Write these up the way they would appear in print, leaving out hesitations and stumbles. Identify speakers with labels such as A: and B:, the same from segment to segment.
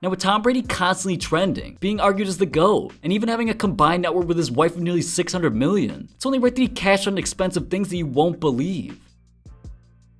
A: Now with Tom Brady constantly trending, being argued as the GOAT, and even having a combined net worth with his wife of nearly $600 million, it's only right that he cashed on expensive things that you won't believe.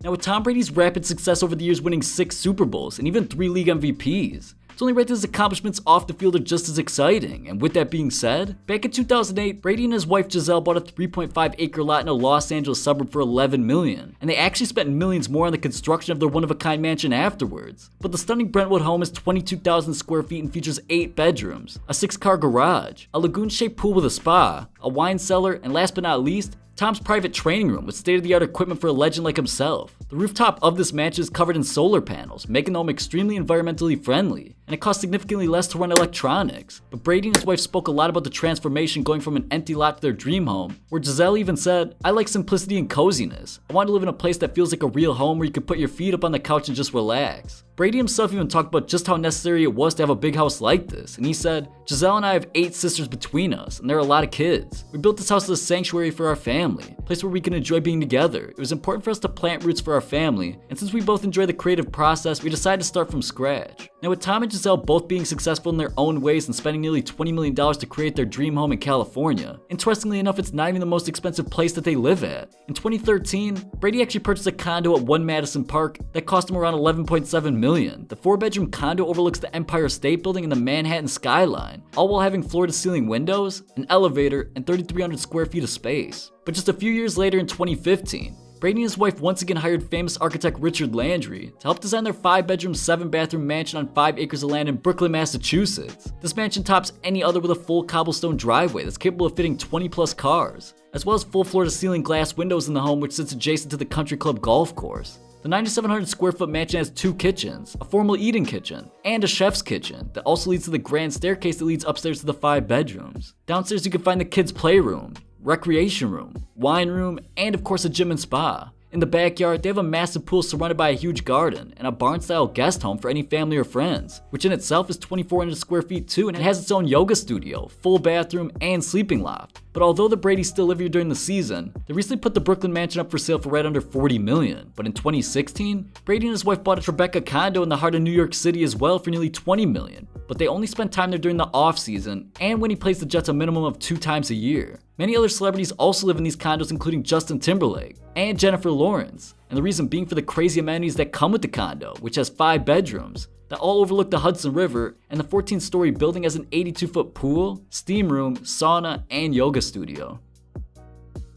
A: Now with Tom Brady's rapid success over the years, winning 6 Super Bowls and even 3 league MVPs, it's only right that his accomplishments off the field are just as exciting. And with that being said, back in 2008, Brady and his wife Giselle bought a 3.5 acre lot in a Los Angeles suburb for $11 million, and they actually spent millions more on the construction of their one-of-a-kind mansion afterwards. But the stunning Brentwood home is 22,000 square feet and features 8 bedrooms, a 6-car garage, a lagoon-shaped pool with a spa, a wine cellar, and last but not least, Tom's private training room with state-of-the-art equipment for a legend like himself. The rooftop of this mansion is covered in solar panels, making the home extremely environmentally friendly, and it costs significantly less to run electronics. But Brady and his wife spoke a lot about the transformation going from an empty lot to their dream home, where Giselle even said, "I like simplicity and coziness. I want to live in a place that feels like a real home where you can put your feet up on the couch and just relax." Brady himself even talked about just how necessary it was to have a big house like this, and he said, "Giselle and I have 8 sisters between us, and there are a lot of kids. We built this house as a sanctuary for our family, a place where we can enjoy being together. It was important for us to plant roots for our family, and since we both enjoy the creative process, we decided to start from scratch." Now with Tom and Giselle both being successful in their own ways and spending nearly $20 million to create their dream home in California, interestingly enough, it's not even the most expensive place that they live at. In 2013, Brady actually purchased a condo at 1 Madison Park that cost him around $11.7 million. The 4-bedroom condo overlooks the Empire State Building and the Manhattan skyline, all while having floor-to-ceiling windows, an elevator, and 3,300 square feet of space. But just a few years later in 2015, Brady and his wife once again hired famous architect Richard Landry to help design their 5-bedroom, 7-bathroom mansion on 5 acres of land in Brookline, Massachusetts. This mansion tops any other with a full cobblestone driveway that's capable of fitting 20 plus cars, as well as full floor-to-ceiling glass windows in the home, which sits adjacent to the Country Club golf course. The 9,700 square foot mansion has 2 kitchens, a formal eating kitchen, and a chef's kitchen that also leads to the grand staircase that leads upstairs to the 5 bedrooms. Downstairs you can find the kids' playroom, recreation room, wine room, and of course a gym and spa. In the backyard, they have a massive pool surrounded by a huge garden and a barn-style guest home for any family or friends, which in itself is 2,400 square feet too, and it has its own yoga studio, full bathroom, and sleeping loft. But although the Bradys still live here during the season, they recently put the Brooklyn mansion up for sale for right under $40 million. But in 2016, Brady and his wife bought a Tribeca condo in the heart of New York City as well for nearly $20 million. But they only spend time there during the off-season and when he plays the Jets a minimum of 2 times a year. Many other celebrities also live in these condos, including Justin Timberlake and Jennifer Lawrence, and the reason being for the crazy amenities that come with the condo, which has 5 bedrooms that all overlook the Hudson River, and the 14-story building has an 82-foot pool, steam room, sauna, and yoga studio.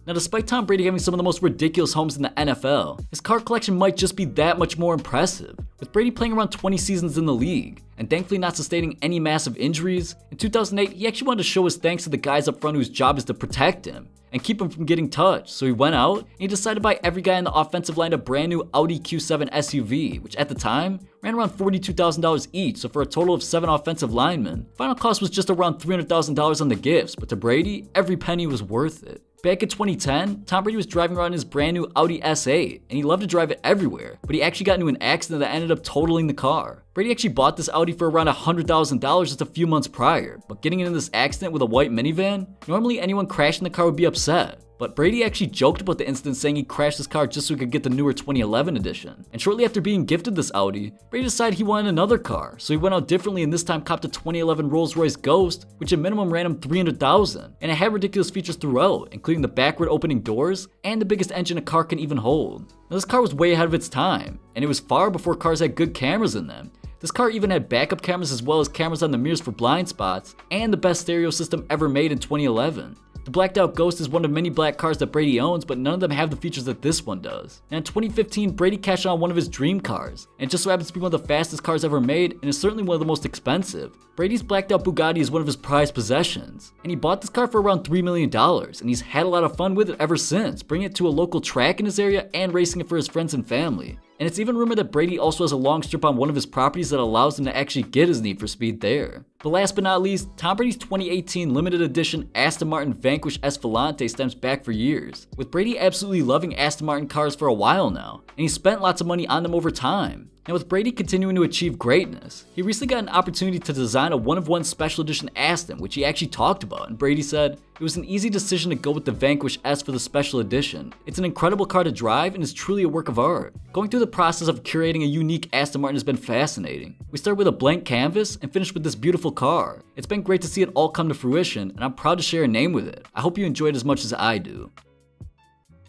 A: Now despite Tom Brady having some of the most ridiculous homes in the NFL, his car collection might just be that much more impressive. With Brady playing around 20 seasons in the league, and thankfully not sustaining any massive injuries, in 2008 he actually wanted to show his thanks to the guys up front whose job is to protect him and keep him from getting touched. So he went out and he decided to buy every guy in the offensive line a brand new Audi Q7 SUV, which at the time ran around $42,000 each, so for a total of 7 offensive linemen. Final cost was just around $300,000 on the gifts, but to Brady, every penny was worth it. Back in 2010, Tom Brady was driving around in his brand new Audi S8, and he loved to drive it everywhere, but he actually got into an accident that ended up totaling the car. Brady actually bought this Audi for around $100,000 just a few months prior, but getting into this accident with a white minivan, normally anyone crashing the car would be upset. But Brady actually joked about the incident, saying he crashed his car just so he could get the newer 2011 edition. And shortly after being gifted this Audi, Brady decided he wanted another car, so he went out differently and this time copped a 2011 Rolls-Royce Ghost, which at minimum ran him $300,000. And it had ridiculous features throughout, including the backward opening doors and the biggest engine a car can even hold. Now this car was way ahead of its time, and it was far before cars had good cameras in them. This car even had backup cameras as well as cameras on the mirrors for blind spots, and the best stereo system ever made in 2011. The blacked out Ghost is one of many black cars that Brady owns, but none of them have the features that this one does. And in 2015, Brady cashed on one of his dream cars, and it just so happens to be one of the fastest cars ever made, and is certainly one of the most expensive. Brady's blacked out Bugatti is one of his prized possessions, and he bought this car for around $3 million, and he's had a lot of fun with it ever since, bringing it to a local track in his area and racing it for his friends and family. And it's even rumored that Brady also has a long strip on one of his properties that allows him to actually get his Need for Speed there. But last but not least, Tom Brady's 2018 limited edition Aston Martin Vanquish Escalante stems back for years, with Brady absolutely loving Aston Martin cars for a while now, and he spent lots of money on them over time. Now with Brady continuing to achieve greatness, he recently got an opportunity to design a one-of-one special edition Aston, which he actually talked about, and Brady said, "It was an easy decision to go with the Vanquish S for the special edition. It's an incredible car to drive and is truly a work of art. Going through the process of curating a unique Aston Martin has been fascinating. We started with a blank canvas and finished with this beautiful car. It's been great to see it all come to fruition, and I'm proud to share a name with it. I hope you enjoy it as much as I do."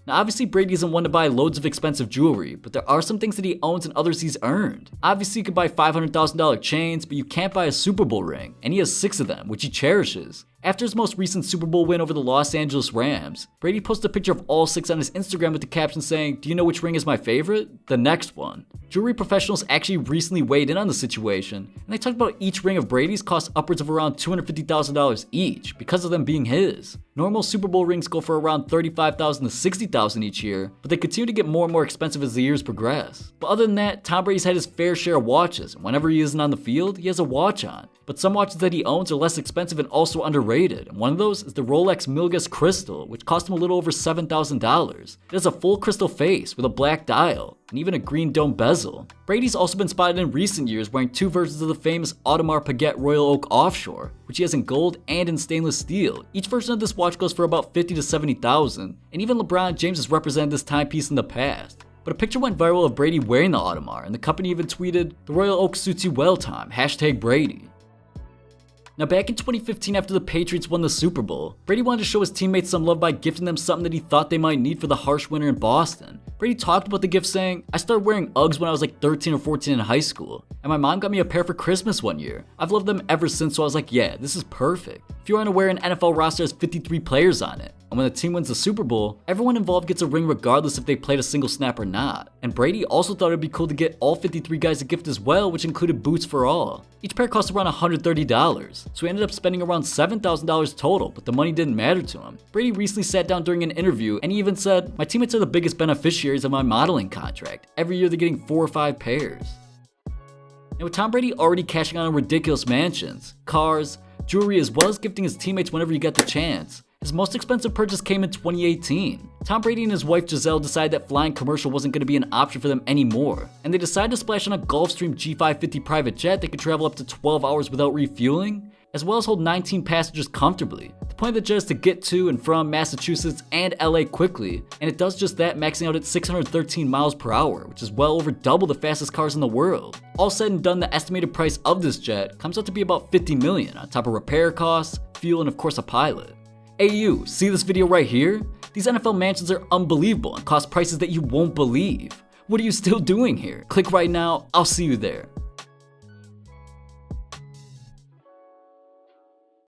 A: Now obviously Brady isn't one to buy loads of expensive jewelry, but there are some things that he owns and others he's earned. Obviously you can buy $500,000 chains, but you can't buy a Super Bowl ring, and he has 6 of them, which he cherishes. After his most recent Super Bowl win over the Los Angeles Rams, Brady posted a picture of all 6 on his Instagram with the caption saying, "Do you know which ring is my favorite? The next one." Jewelry professionals actually recently weighed in on the situation, and they talked about each ring of Brady's costs upwards of around $250,000 each because of them being his. Normal Super Bowl rings go for around $35,000 to $60,000 each year, but they continue to get more and more expensive as the years progress. But other than that, Tom Brady's had his fair share of watches, and whenever he isn't on the field, he has a watch on. But some watches that he owns are less expensive and also underrated, and one of those is the Rolex Milgauss Crystal, which cost him a little over $7,000. It has a full crystal face with a black dial, and even a green dome bezel. Brady's also been spotted in recent years wearing 2 versions of the famous Audemars Piguet Royal Oak Offshore, which he has in gold and in stainless steel. Each version of this watch goes for about $50,000 to $70,000, and even LeBron James has represented this timepiece in the past. But a picture went viral of Brady wearing the Audemars, and the company even tweeted, "The Royal Oak suits you well, Tom, #Brady." Now back in 2015 after the Patriots won the Super Bowl, Brady wanted to show his teammates some love by gifting them something that he thought they might need for the harsh winter in Boston. Brady talked about the gift saying, "I started wearing Uggs when I was like 13 or 14 in high school, and my mom got me a pair for Christmas one year. I've loved them ever since, so I was like, yeah, this is perfect." If you're unaware, an NFL roster has 53 players on it, and when the team wins the Super Bowl, everyone involved gets a ring regardless if they played a single snap or not. And Brady also thought it'd be cool to get all 53 guys a gift as well, which included boots for all. Each pair cost around $130, so he ended up spending around $7,000 total, but the money didn't matter to him. Brady recently sat down during an interview and he even said, "My teammates are the biggest beneficiaries of my modeling contract. Every year they're getting 4 or 5 pairs." And with Tom Brady already cashing out on ridiculous mansions, cars, jewelry, as well as gifting his teammates whenever he got the chance, his most expensive purchase came in 2018. Tom Brady and his wife Giselle decided that flying commercial wasn't going to be an option for them anymore, and they decided to splash on a Gulfstream G550 private jet that could travel up to 12 hours without refueling, as well as hold 19 passengers comfortably. The point of the jet is to get to and from Massachusetts and LA quickly, and it does just that, maxing out at 613 miles per hour, which is well over double the fastest cars in the world. All said and done, the estimated price of this jet comes out to be about $50 million, on top of repair costs, fuel, and of course a pilot. Hey you, see this video right here? These NFL mansions are unbelievable and cost prices that you won't believe. What are you still doing here? Click right now, I'll see you there.